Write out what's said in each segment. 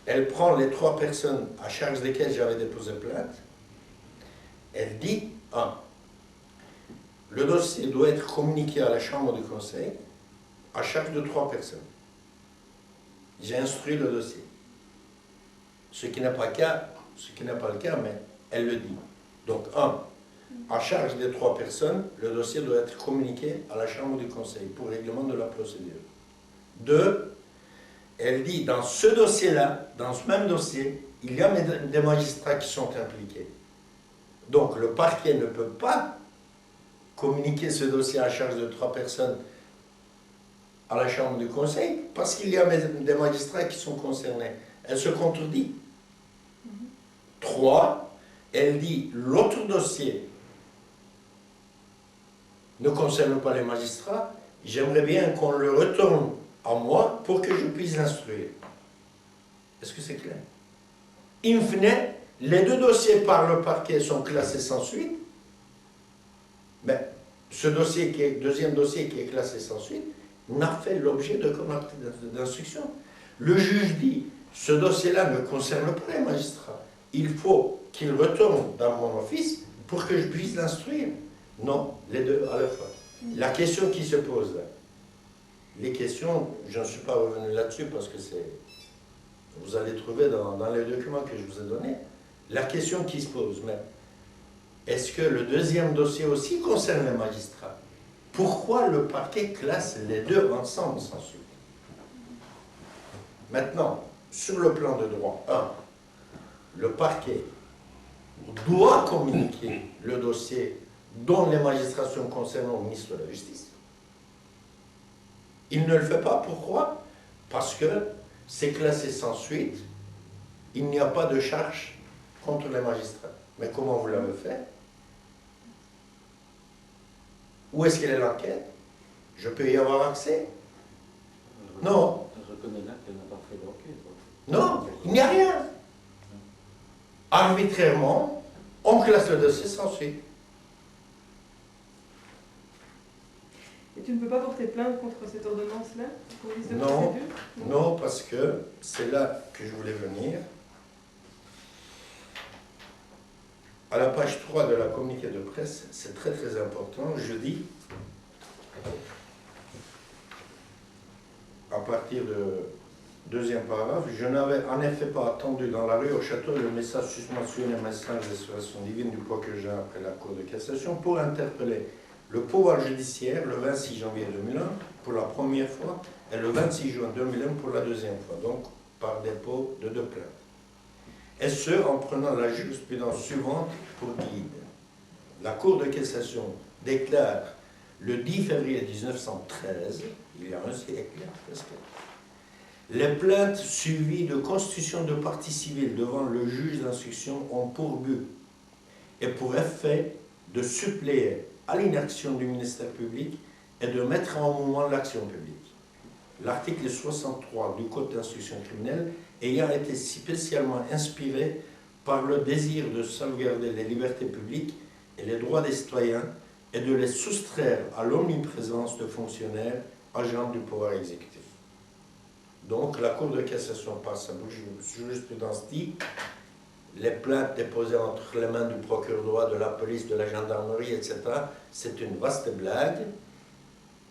Elle prend les 3 personnes à charge desquelles j'avais déposé plainte. Elle dit, le dossier doit être communiqué à la chambre du conseil à charge de 3 personnes. J'ai instruit le dossier. Ce qui n'est pas le cas, mais elle le dit. Donc, à charge des 3 personnes, le dossier doit être communiqué à la chambre du conseil pour règlement de la procédure. 2, elle dit, dans ce dossier-là, dans ce même dossier, il y a des magistrats qui sont impliqués. Donc, le parquet ne peut pas communiquer ce dossier à charge de 3 personnes à la chambre du conseil, parce qu'il y a des magistrats qui sont concernés. Elle se contredit. 3, elle dit, l'autre dossier ne concerne pas les magistrats, j'aimerais bien qu'on le retourne à moi pour que je puisse l'instruire. Est-ce que c'est clair? In fine, les 2 dossiers par le parquet sont classés sans suite, mais ce dossier deuxième dossier qui est classé sans suite n'a fait l'objet d'aucun acte d'instruction. Le juge dit, ce dossier-là ne concerne pas les magistrats, il faut qu'il retourne dans mon office pour que je puisse l'instruire. Non, les 2 à la fois. La question qui se pose là, les questions, je ne suis pas revenu là-dessus parce que vous allez trouver dans les documents que je vous ai donnés, la question qui se pose, mais est-ce que le deuxième dossier aussi concerne les magistrats? Pourquoi le parquet classe les 2 ensemble sans suite? Maintenant, sur le plan de droit, le parquet doit communiquer le dossier dont les magistrats sont concernés au ministre de la Justice. Il ne le fait pas, pourquoi? Parce que c'est classé sans suite, il n'y a pas de charge contre les magistrats. Mais comment vous l'avez fait? Où est-ce qu'elle est l'enquête? Je peux y avoir accès? Non. Je reconnais là qu'elle n'a pas fait d'enquête. Non, il n'y a rien. Arbitrairement, on classe le dossier sans suite. Et tu ne peux pas porter plainte contre cette ordonnance-là pour vice de Non, procédure? non, parce que c'est là que je voulais venir. À la page 3 de la communiqué de presse, c'est très très important, je dis, à partir du 2e paragraphe, je n'avais en effet pas attendu dans la rue au château le message susmentionné message d'expression divine du procureur général après la Cour de cassation pour interpeller le pouvoir judiciaire le 26 janvier 2001 pour la première fois et le 26 juin 2001 pour la 2e fois, donc par dépôt de 2 plaintes. Et ce, en prenant la jurisprudence suivante pour guide. La Cour de cassation déclare le 10 février 1913, il y a un siècle presque, les plaintes suivies de constitution de partie civile devant le juge d'instruction ont pour but et pour effet de suppléer à l'inaction du ministère public et de mettre en mouvement l'action publique. L'article 63 du Code d'instruction criminelle ayant été spécialement inspiré par le désir de sauvegarder les libertés publiques et les droits des citoyens et de les soustraire à l'omniprésence de fonctionnaires agents du pouvoir exécutif. Donc la Cour de cassation, par sa jurisprudence, dit les plaintes déposées entre les mains du procureur de loi, de la police, de la gendarmerie, etc., c'est une vaste blague.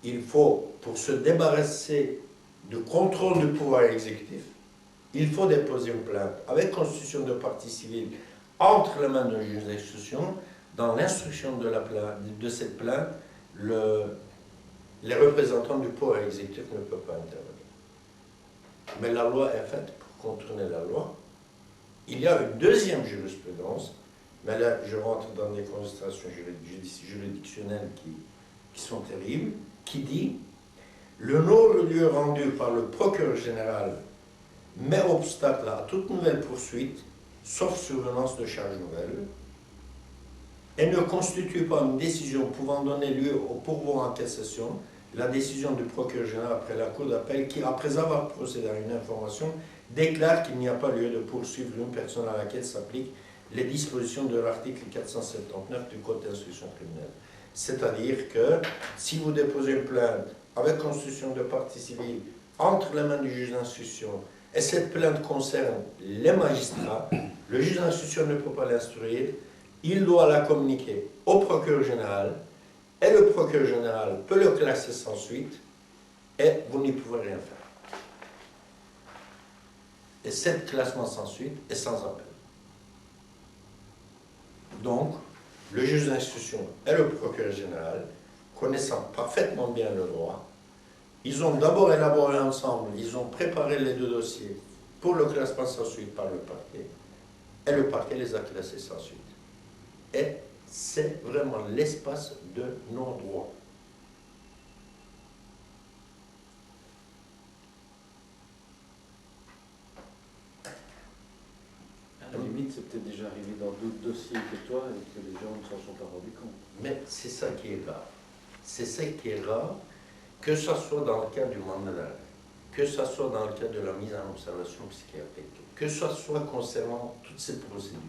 Il faut, pour se débarrasser du contrôle du pouvoir exécutif, il faut déposer une plainte avec constitution de partie civile entre les mains d'un juge d'instruction. Dans l'instruction de cette plainte, les représentants du pouvoir exécutif ne peuvent pas intervenir. Mais la loi est faite pour contourner la loi. Il y a une deuxième jurisprudence, mais là je rentre dans des considérations juridictionnelles qui sont terribles, qui dit le non-lieu rendu par le procureur général met obstacle à toute nouvelle poursuite, sauf survenance de charges nouvelles, et ne constitue pas une décision pouvant donner lieu au pourvoi en cassation, la décision du procureur général après la cour d'appel qui, après avoir procédé à une information, déclare qu'il n'y a pas lieu de poursuivre une personne à laquelle s'appliquent les dispositions de l'article 479 du Code d'instruction criminelle. C'est-à-dire que si vous déposez une plainte avec constitution de partie civile entre les mains du juge d'instruction et cette plainte concerne les magistrats, le juge d'instruction ne peut pas l'instruire, il doit la communiquer au procureur général et le procureur général peut le classer sans suite et vous n'y pouvez rien faire. Et cette classement sans suite est sans appel. Donc, le juge d'instruction et le procureur général, connaissant parfaitement bien le droit, ils ont d'abord élaboré ensemble, ils ont préparé les deux dossiers pour le classement sans suite par le parquet, et le parquet les a classés sans suite. Et c'est vraiment l'espace de nos droits. À la limite, c'est peut-être déjà arrivé dans d'autres dossiers que toi et que les gens ne s'en sont pas rendus compte. Mais c'est ça qui est rare. C'est ça qui est rare, que ce soit dans le cas du mandat d'arrêt, que ce soit dans le cas de la mise en observation psychiatrique, que ce soit concernant toutes ces procédures.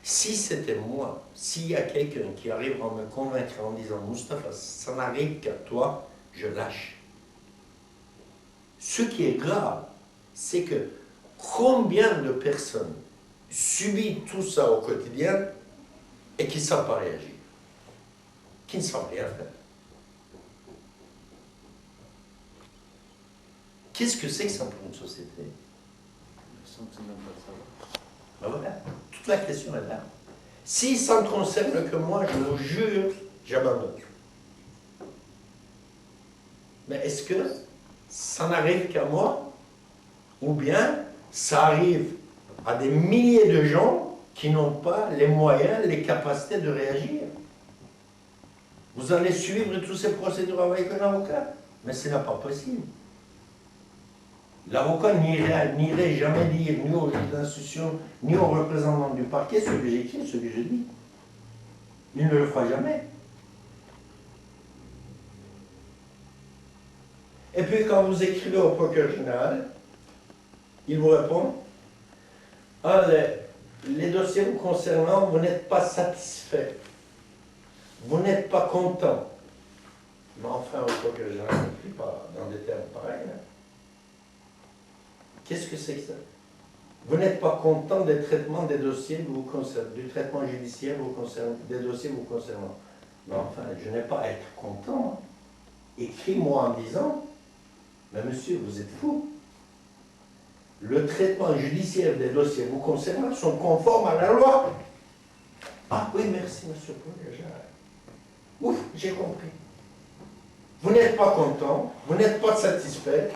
Si c'était moi, s'il y a quelqu'un qui arrive à me convaincre en disant « Mustapha, ça n'arrive qu'à toi », je lâche. Ce qui est grave, c'est que combien de personnes subissent tout ça au quotidien et qui ne savent pas réagir, qui ne savent rien faire. Qu'est-ce que c'est que ça pour une société? Le sentiment de pas savoir. Ben voilà, toute la question est là. Si ça ne concerne que moi, je vous jure, j'abandonne. Mais est-ce que ça n'arrive qu'à moi? Ou bien ça arrive à des milliers de gens qui n'ont pas les moyens, les capacités de réagir? Vous allez suivre toutes ces procédures avec un avocat? Mais ce n'est pas possible. L'avocat n'irait jamais dire, ni au juge d'instruction, ni au représentant du parquet, ce que j'écris, ce que je dis. Il ne le fera jamais. Et puis quand vous écrivez au procureur général, il vous répond, ah, les dossiers vous concernant, vous n'êtes pas satisfait. Vous n'êtes pas content. Mais enfin, au procureur général, ne n'écrit pas dans des termes pareils. Hein. Qu'est-ce que c'est que ça? Vous n'êtes pas content des traitements des dossiers vous concernant, du traitement judiciaire vous concernant, des dossiers vous concernant. Mais enfin, je n'ai pas à être content. Écris-moi en disant, mais monsieur, vous êtes fou. Le traitement judiciaire des dossiers vous concernant sont conformes à la loi. Ah oui, merci, monsieur Paul. Ouf, j'ai compris. Vous n'êtes pas content, vous n'êtes pas satisfait.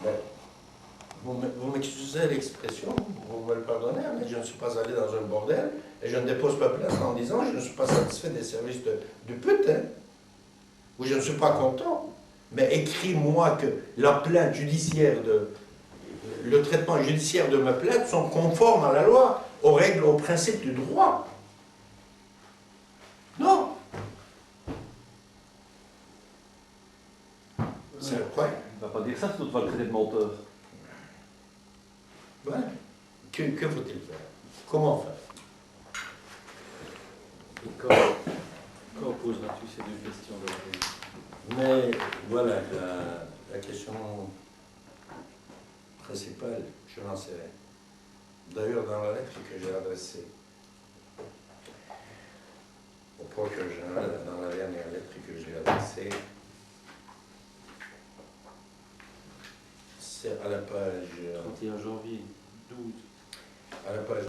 Ben, vous m'excusez l'expression, vous me le pardonnez, mais je ne suis pas allé dans un bordel et je ne dépose pas plainte en disant je ne suis pas satisfait des services du pute, hein, ou je ne suis pas content. Mais écris-moi que la plainte judiciaire le traitement judiciaire de ma plainte sont conformes à la loi, aux règles, aux principes du droit. Non. C'est quoi? Il ne va pas dire ça, c'est toutefois le traité de menteur. Voilà. Que faut-il faire? Comment faire? Et quand poseras-tu ces deux questions de la Mais voilà, la question principale, je n'en sais rien. D'ailleurs, dans la lettre que j'ai adressée au procureur général, dans la dernière lettre que j'ai adressée, c'est à la page 31 janvier 12. à la page